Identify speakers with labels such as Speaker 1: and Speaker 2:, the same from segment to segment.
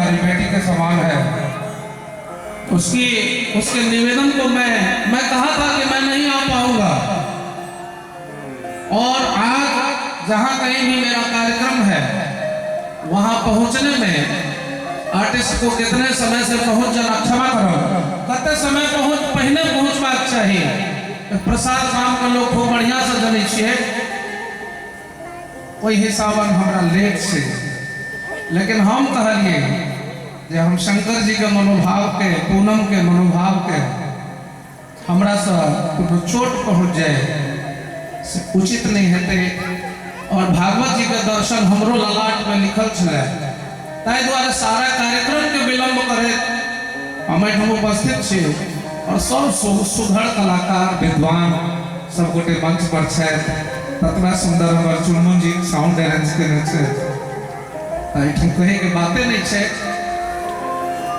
Speaker 1: हमारी बेटी के समान है। उसके निवेदन को मैं कहा था कि मैं नहीं आ पाऊंगा, और आज जहां कहीं भी मेरा कार्यक्रम है वहां पहुंचने में आर्टिस्ट को कितने समय से पहुंच जाना, क्षमा करो, कितने समय पहले पहुंचबाक चाहिए। प्रसाद शाम के लोग खूब बढ़िया से जनै छियै, कोई हिसाब हमरा लेट से, लेकिन हम कहलिए जे हम शंकर जी के मनोभाव के, पूनम के मनोभाव के हमरा से कोनो चोट पहुंच जाए से उचित नहीं हेतै, और भागवत जी के दर्शन हमरो ललाट में लिखल छलै, ताहि दुआरे सारा कार्यक्रम के विलंब करे हम एहिठाम उपस्थित छी, और सब सुधर कलाकार विद्वान सब गोटे मंच पर छथि। ततबा सुंदर हमर चुनमुन जी साउंड अरेंज केने छै, एहिठाम कहे के बाते नहीं छै।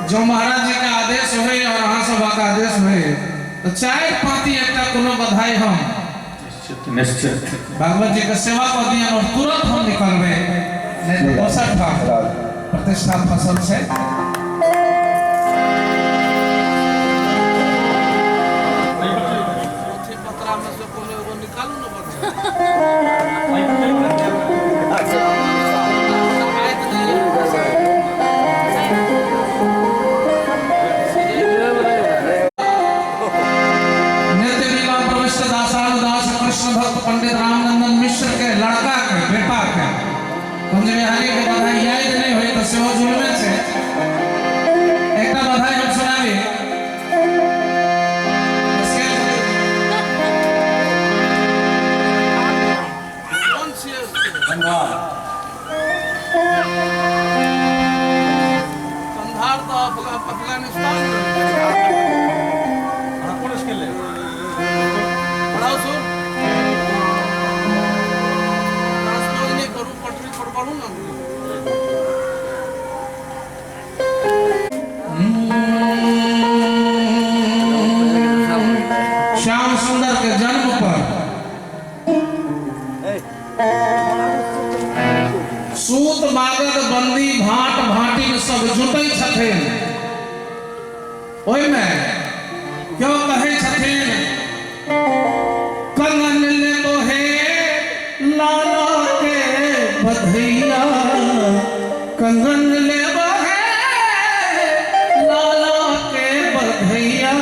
Speaker 1: जो महाराज जी का आदेश होय और अहाँ सबक आदेश होय तो चारि पाँति एकटा कोनो बधाई हम निश्चित भागवत जी के सेवा कर दियन, और तुरंत हम निकलबे, नहीं तो दोसर ठाम प्रतिष्ठा फसल छै। पंडित रामनंदन मिश्र के लड़का के बेटा के कुंज बिहारी के बधाई याद नहीं हुई तो सेहो जुड़वे से एक बधाई हम सुनाबी। संधार तो अफगानिस्तान पुलिस के लिए पढ़ाओ सुन श्याम सुंदर के जन्म पर सूत बागद बंदी भाट भाटिन सब जुटै छथिन, ओहिमे क्यों कहै छथिन कंगन लेबो हे लाला के बधैया, कंगन लेबो हे लाला के बधैया।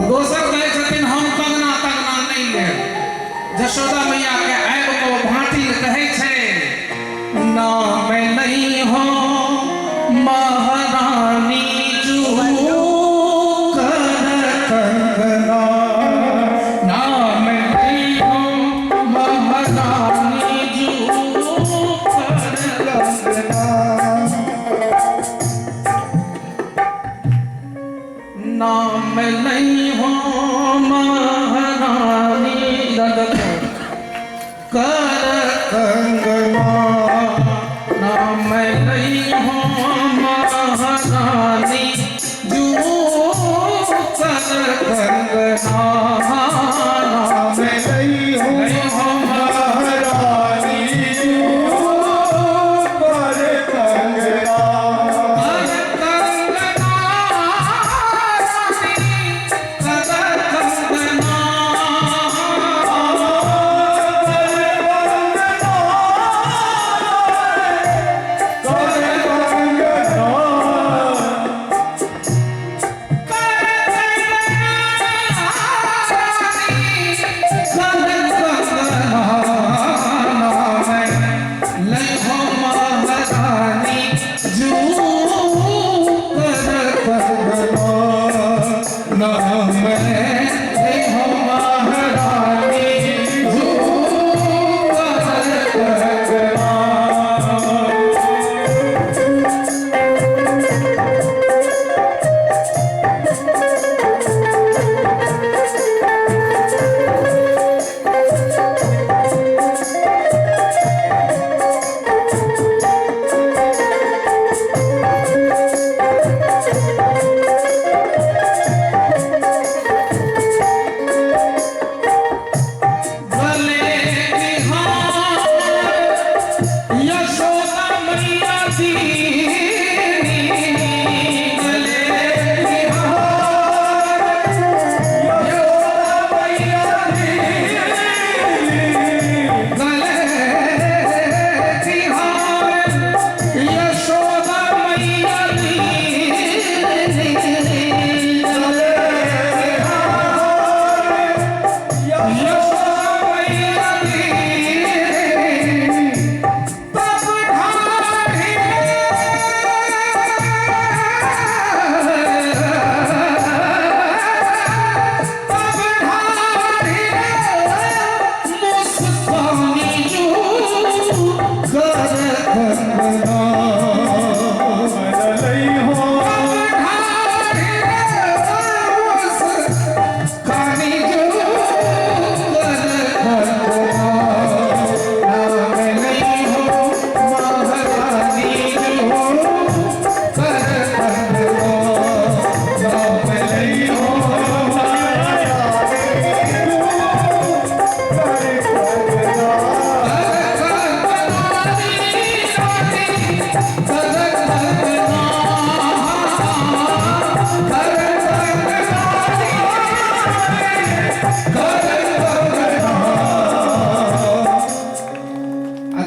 Speaker 1: दोसर कहै छथिन हम कंगना तंगना नहीं ले, यशोदा मैया के आबि को भाटिन कहै छै नाम नहीं हो महारानी जू कर कंगना, नाम नहीं हो महारानी जू कर कंगना, नाम नहीं हो महारानी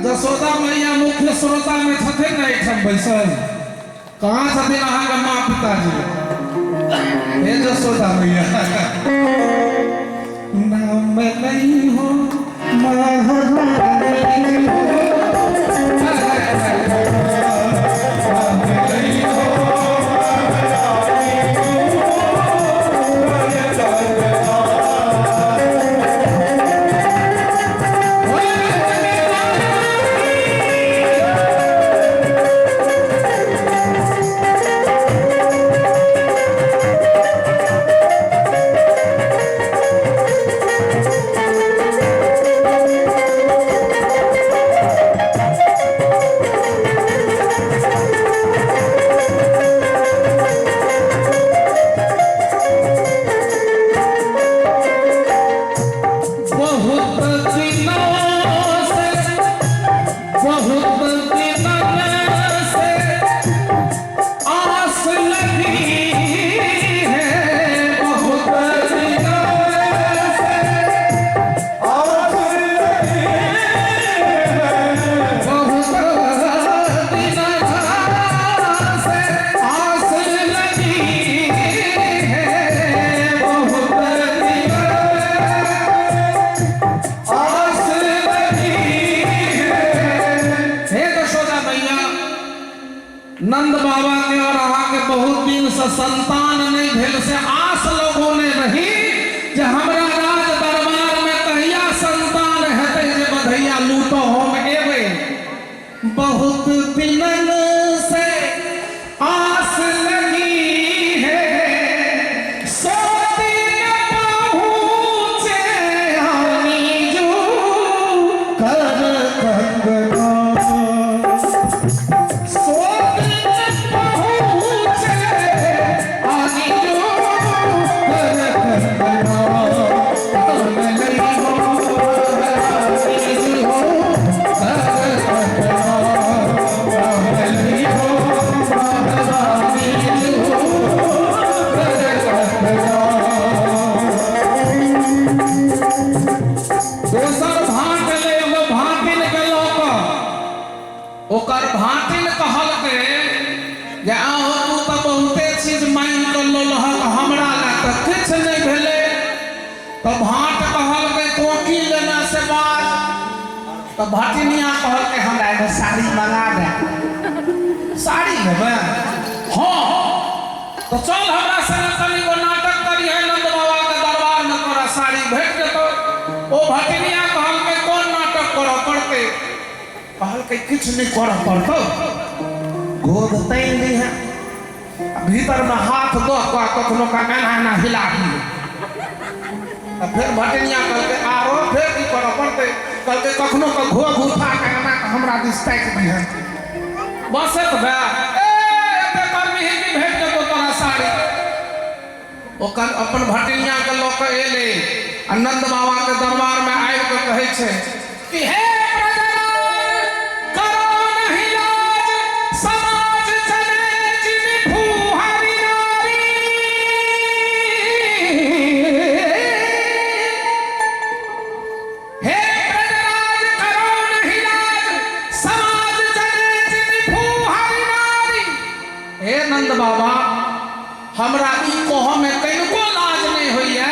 Speaker 1: जसोदा मैया मुख्य श्रोता में छथिन ना एक बैसल कहाँ छथिन अहाँ के माँ पिताजी हे जसोदा मैया नाम नहीं हो महारानी हो नंद बाबा के और अहाँ के बहुत दिन से संतान नहीं भेल से आस लोगों ने रही जे हमरा राज दरबार में कहिया संतान हेतै जे बधैया लूटो हम एबै बहुत दिनन से आस लगी है सो दिन पहुँचे हमी जो कर कंगना ओकर भाटिन कहल के जे आहो तू तो बहुते चीज मांग कर लोलह हमरा ला तो कुछ नहीं भेले तो भाट कहल के कोकी लेना से बाद तो भाटिनिया कहल के हमरा एगो साड़ी मंगा दे साड़ी लेबे हां तो चल हमरा संग तनी गो नाटक करी है नंद बाबा के दरबार में तोरा साड़ी भेट जेतो ओ भाटिनिया कहल के कोन नाटक करो पड़ते कहल के कुछ नहीं कर पड़तो गोद तैन ली है भीतर में हाथ दो कखनो का ना हिला दी फिर भटनिया कहल के आरो फिर की कर पड़ते कहल के कखनो का घो घुठा के ना हमरा दिस तक दी है बस बे एते कर्मी ही की भेट दो तोरा साड़ी ओकर अपन भटनिया के लोक एले आनंद बाबा के दरबार में आइ के कहै छै कि हे हे नंद बाबा हमरा ई कह में कनिको लाज नहीं होइए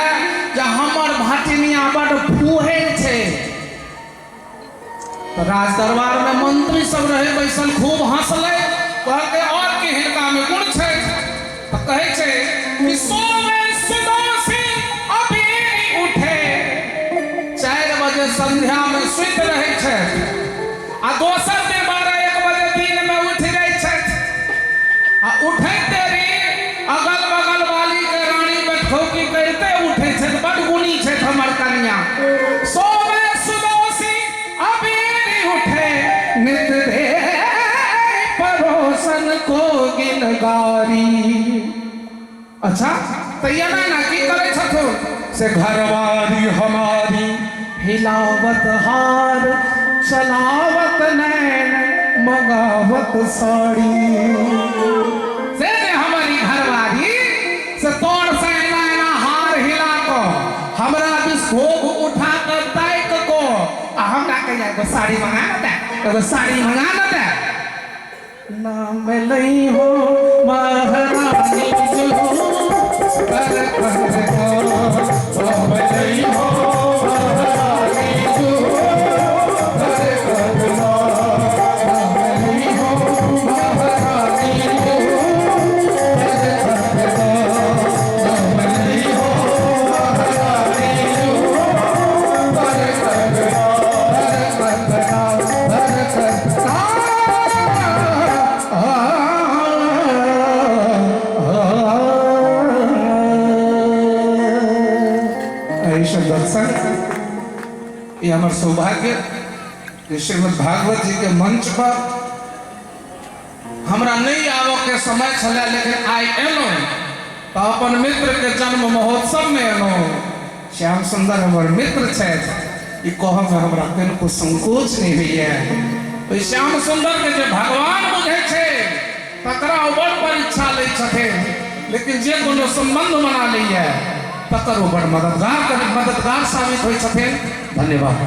Speaker 1: जे हमर भाटिनिया बड़ फूहे छे। तो राज दरबार में मंत्री सब रहे बैसल खूब हंसले कहलके और के हिनका में गुण छे। तो कहे छे कि सोमे सुदोषी अभी उठे 4 बजे संध्या में सुत रहे छे आ दोसर दिन 12-1 बजे दिन में उठ जाए छे आ उठे तेरी अगल बगल वाली के रानी बैठौकी करते उठे छे। बड़ गुणी छे हमर कन्या। सोमे सुदोषी अभी उठे नित दे परोसन को गिनगारी। अच्छा तो ये ना की करे छथो से घरवारी हमारी हिलावत हार चलावत नैन मगावत साड़ी से हमारी घरवारी से तोड़ से ना हार हिला को हमरा बिस्कोप उठा कर ताक को हमरा कहिया को साड़ी मंगा न दे तो साड़ी मंगा न दे नाम लई हो महारानी जो कर नाम लई हो महारानी जो कर नाम लई हो महारानी जो नाम लई हो महारानी जो दर्शन ये हमार सौभाग्य कि श्रीमद् भागवत जी के मंच पर हमरा नहीं आवे के समय छले लेकिन आई एलो तो अपन मित्र के जन्म महोत्सव में एलो। श्याम सुंदर हमार मित्र छे ई कह में हमरा कनिको संकोच नहीं होइए। ओइ श्याम सुंदर के जे भगवान बुझे छे तकरा बड़ परीक्षा लै छथिन लेकिन जे कोनो संबंध बना लैए तकर बड़ मददगार साबित होई छथिन। धन्यवाद।